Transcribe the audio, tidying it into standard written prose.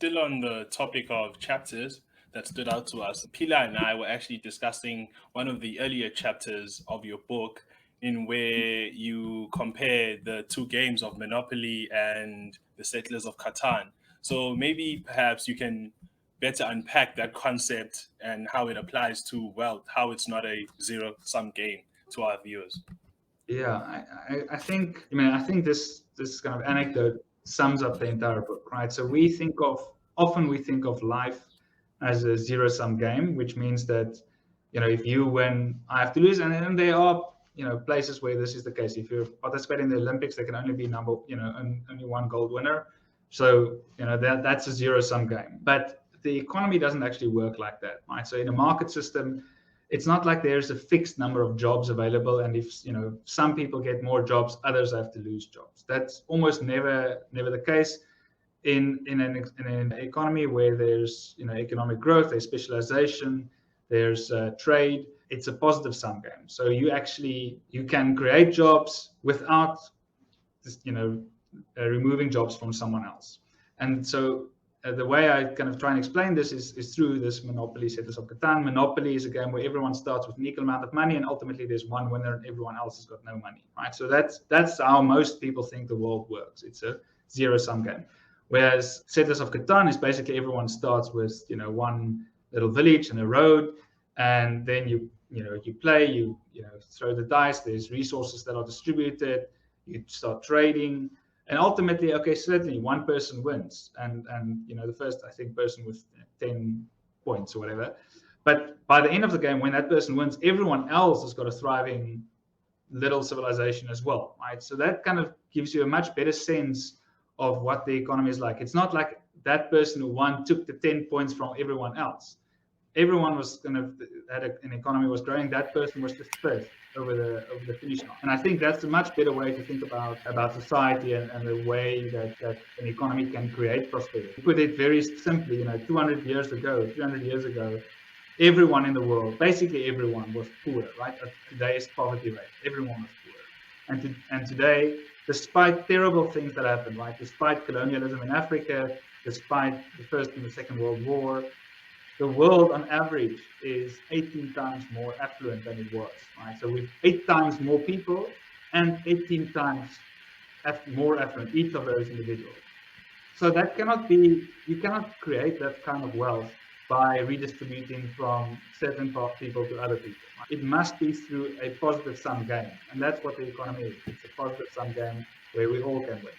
still on the topic of chapters that stood out to us, Pila and I were actually discussing one of the earlier chapters of your book in where you compare the two games of Monopoly and the Settlers of Catan. So maybe perhaps you can better unpack that concept and how it applies to wealth, how it's not a zero-sum game to our viewers. Yeah, I think, I think this kind of anecdote sums up the entire book, right? So often we think of life as a zero-sum game, which means that, if you win, I have to lose. And there are, places where this is the case. If you participate in the Olympics, there can only be only one gold winner. So, that's a zero-sum game. But the economy doesn't actually work like that, right? So in a market system, it's not like there's a fixed number of jobs available, and if some people get more jobs, others have to lose jobs. That's almost never the case. In an economy where there's economic growth, there's specialization, there's trade. It's a positive sum game. So you can create jobs without removing jobs from someone else. And so the way I kind of try and explain this is through this Monopoly, Settlers of Catan. Monopoly is a game where everyone starts with an equal amount of money, and ultimately there's one winner and everyone else has got no money, right? So that's how most people think the world works. It's a zero-sum game. Whereas Settlers of Catan is basically everyone starts with one little village and a road, and then you play, you throw the dice. There's resources that are distributed. You start trading. And ultimately, okay, certainly one person wins, and the first, I think, person with 10 points or whatever. But by the end of the game, when that person wins, everyone else has got a thriving little civilization as well, right? So that kind of gives you a much better sense of what the economy is like. It's not like that person who won took the 10 points from everyone else. Everyone was had an economy was growing. That person was just first over the finish line. And I think that's a much better way to think about society and the way that an economy can create prosperity. To put it very simply, 300 years ago, everyone in the world, basically everyone, was poor, right? At today's poverty rate, everyone was poor. And today, despite terrible things that happened, right? Despite colonialism in Africa, despite the First and the Second World War, the world on average is 18 times more affluent than it was, right? So with 8 times more people and 18 times more affluent, each of those individuals. So that you cannot create that kind of wealth by redistributing from certain people to other people. It must be through a positive sum game. And that's what the economy is. It's a positive sum game where we all can win.